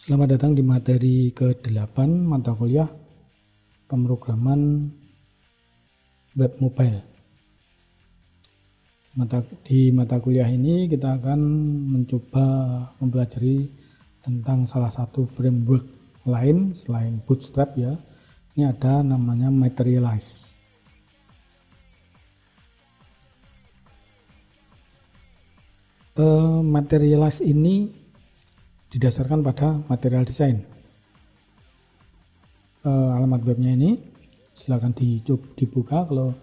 Selamat datang di materi ke-8 mata kuliah pemrograman web mobile. Di mata kuliah ini kita akan mencoba mempelajari tentang salah satu framework lain selain Bootstrap ya. Ini ada namanya Materialize. Materialize ini didasarkan pada material design. Alamat webnya ini silakan dibuka kalau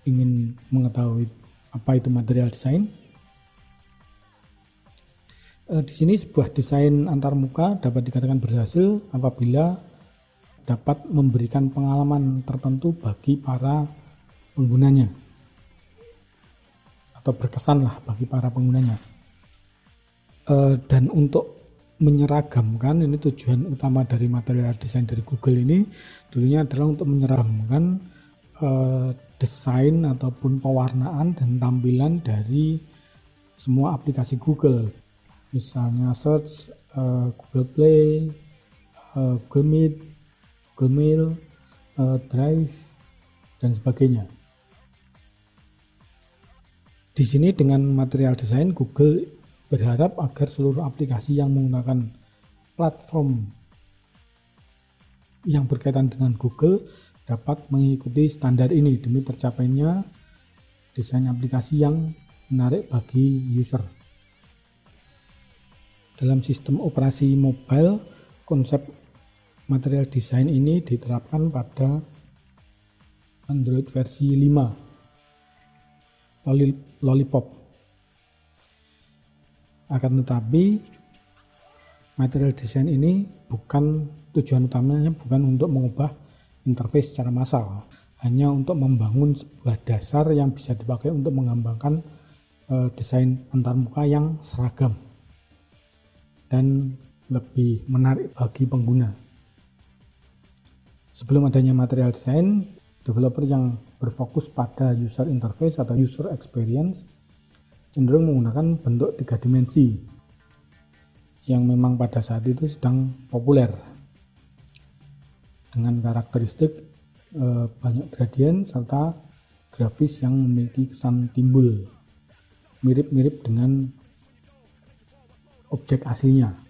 ingin mengetahui apa itu material design. Di sini sebuah desain antarmuka dapat dikatakan berhasil apabila dapat memberikan pengalaman tertentu bagi para penggunanya atau berkesan lah bagi para penggunanya. Dan untuk menyeragamkan, ini tujuan utama dari material design dari Google ini dulunya adalah untuk menyeragamkan desain ataupun pewarnaan dan tampilan dari semua aplikasi Google, misalnya search, Google Play, Google Meet, Google Mail, Drive, dan sebagainya. Di sini dengan material design Google berharap agar seluruh aplikasi yang menggunakan platform yang berkaitan dengan Google dapat mengikuti standar ini demi tercapainya desain aplikasi yang menarik bagi user. Dalam sistem operasi mobile, konsep material design ini diterapkan pada Android versi 5 Lollipop. Akan tetapi material design ini tujuan utamanya bukan untuk mengubah interface secara massal, hanya untuk membangun sebuah dasar yang bisa dipakai untuk mengembangkan desain antarmuka yang seragam dan lebih menarik bagi pengguna. Sebelum adanya material design, developer yang berfokus pada user interface atau user experience cenderung menggunakan bentuk 3 dimensi yang memang pada saat itu sedang populer dengan karakteristik banyak gradien serta grafis yang memiliki kesan timbul mirip-mirip dengan objek aslinya.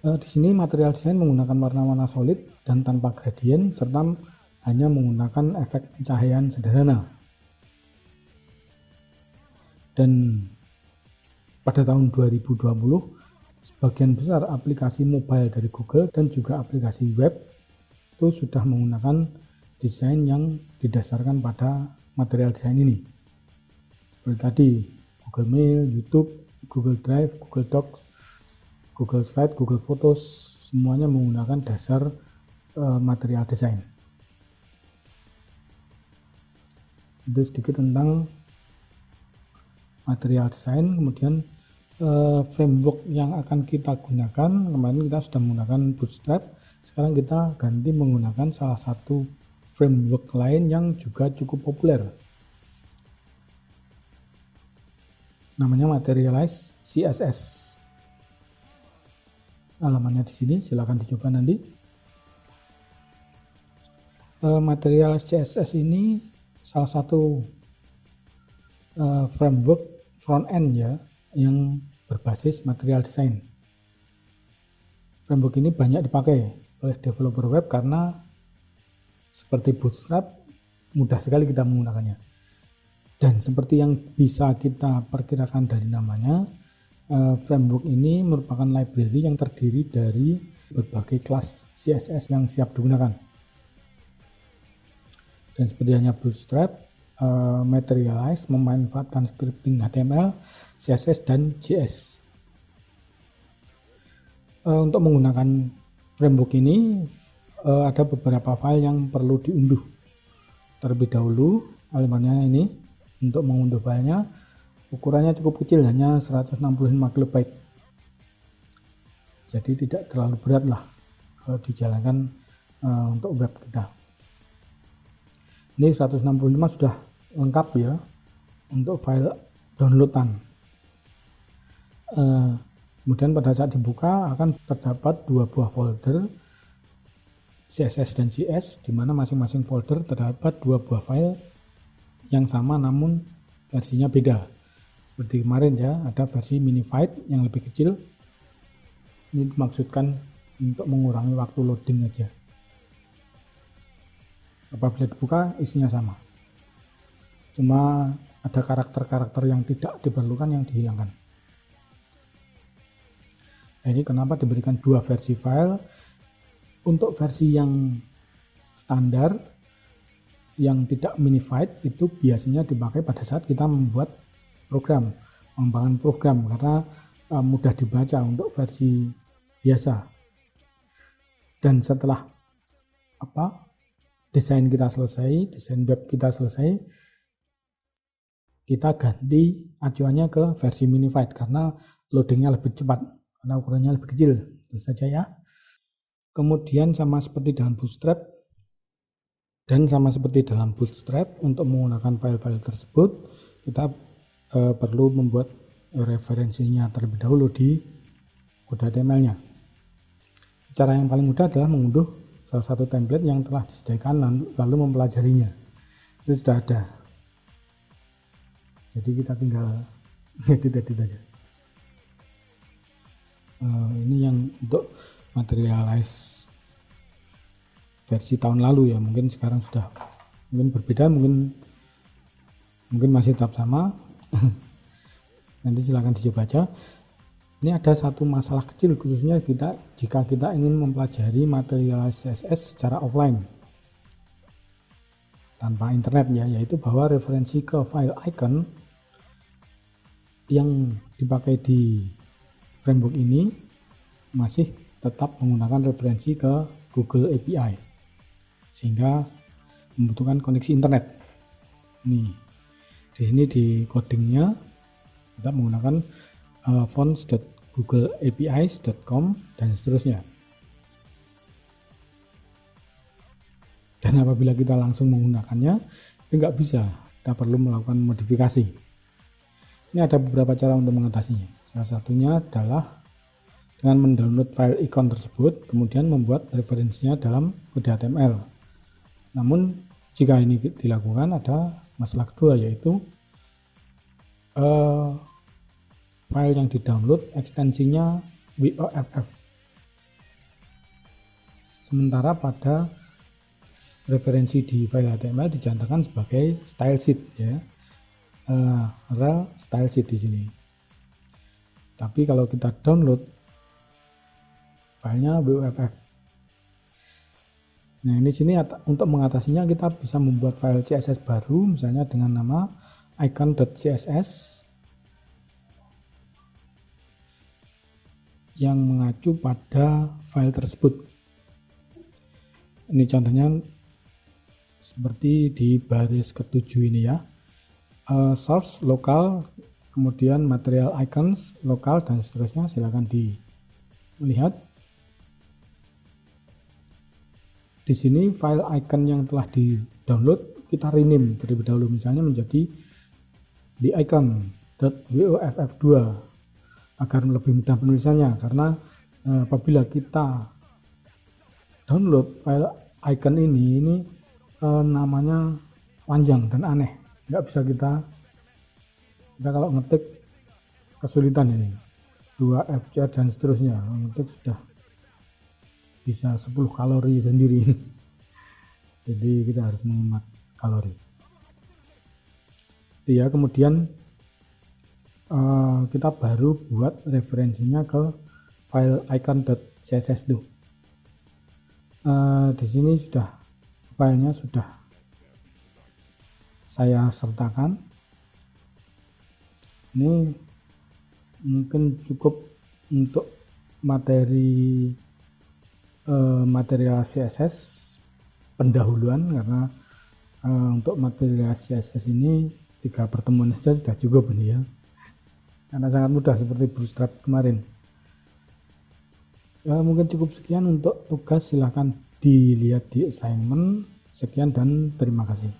Di sini material desain menggunakan warna-warna solid dan tanpa gradien serta hanya menggunakan efek pencahayaan sederhana. Dan pada tahun 2020 sebagian besar aplikasi mobile dari Google dan juga aplikasi web itu sudah menggunakan desain yang didasarkan pada material desain ini. Seperti tadi Google Mail, YouTube, Google Drive, Google Docs, Google Slide, Google Photos, semuanya menggunakan dasar material desain. Itu sedikit tentang material design. Kemudian framework yang akan kita gunakan, kemarin kita sudah menggunakan Bootstrap, sekarang kita ganti menggunakan salah satu framework lain yang juga cukup populer, namanya Materialize CSS. Alamannya di sini, silakan dicoba nanti. Materialize CSS ini salah satu framework front end ya yang berbasis material design. Framework ini banyak dipakai oleh developer web karena seperti Bootstrap mudah sekali kita menggunakannya. Dan seperti yang bisa kita perkirakan dari namanya, framework ini merupakan library yang terdiri dari berbagai kelas CSS yang siap digunakan. Dan seperti hanya Bootstrap, Materialize memanfaatkan scripting HTML, CSS, dan JS. Untuk menggunakan framework ini ada beberapa file yang perlu diunduh. Terlebih dahulu, alamatnya ini. Untuk mengunduh filenya, ukurannya cukup kecil, hanya 165 KB. Jadi tidak terlalu berat lah kalau dijalankan untuk web kita. Ini 165 sudah lengkap ya untuk file downloadan. Kemudian pada saat dibuka akan terdapat dua buah folder CSS dan JS, di mana masing-masing folder terdapat dua buah file yang sama namun versinya beda. Seperti kemarin ya, ada versi minified yang lebih kecil. Ini dimaksudkan untuk mengurangi waktu loading aja. Apabila dibuka isinya sama. Cuma ada karakter-karakter yang tidak diperlukan yang dihilangkan. Ini kenapa diberikan dua versi file. Untuk versi yang standar yang tidak minified itu biasanya dipakai pada saat kita membuat program, mengembangkan program, karena mudah dibaca untuk versi biasa. Dan setelah desain kita selesai, desain web kita selesai, kita ganti acuannya ke versi minified karena loadingnya lebih cepat, karena ukurannya lebih kecil. Itu saja ya. Kemudian sama seperti dalam Bootstrap untuk menggunakan file-file tersebut kita perlu membuat referensinya terlebih dahulu di kode HTML-nya. Cara yang paling mudah adalah mengunduh salah satu template yang telah disediakan lalu mempelajarinya. Itu sudah ada. Jadi kita tinggal edit aja. Ini yang untuk materialize versi tahun lalu ya, mungkin sekarang sudah berbeda, mungkin masih tetap sama. Nanti silahkan dicoba aja. Ini ada satu masalah kecil khususnya jika kita ingin mempelajari materialize CSS secara offline tanpa internet ya, yaitu bahwa referensi ke file icon yang dipakai di framework ini masih tetap menggunakan referensi ke Google API sehingga membutuhkan koneksi internet. Nih, di sini di codingnya kita menggunakan fonts.googleapis.com dan seterusnya. Dan apabila kita langsung menggunakannya, itu nggak bisa, kita perlu melakukan modifikasi. Ini ada beberapa cara untuk mengatasinya. Salah satunya adalah dengan mendownload file icon tersebut, kemudian membuat referensinya dalam kode HTML. Namun jika ini dilakukan, ada masalah kedua, yaitu file yang didownload ekstensinya WOFF. Sementara pada referensi di file HTML dicantumkan sebagai style sheet ya. Rel style sheet di sini. Tapi kalau kita download filenya WOFF. Nah, ini sini untuk mengatasinya kita bisa membuat file CSS baru misalnya dengan nama icon.css yang mengacu pada file tersebut. Ini contohnya seperti di baris ke-7 ini ya. Source lokal, kemudian material icons lokal dan seterusnya. Silakan dilihat. Di sini file icon yang telah di-download kita rename terlebih dahulu, misalnya menjadi the icon.woff2 agar lebih mudah penulisannya, karena apabila kita download file icon ini namanya panjang dan aneh, nggak bisa kita kalau ngetik kesulitan ini 2fc dan seterusnya, ngetik sudah bisa 10 kalori sendiri. Jadi kita harus menghemat kalori itu ya. Kemudian kita baru buat referensinya ke file icon.css tuh. Di sini sudah filenya sudah saya sertakan. Ini mungkin cukup untuk materi material CSS pendahuluan, karena untuk material CSS ini 3 pertemuan saja sudah cukup ini ya, karena sangat mudah seperti Bootstrap kemarin. Mungkin cukup sekian untuk tugas, silahkan dilihat di assignment. Sekian dan terima kasih.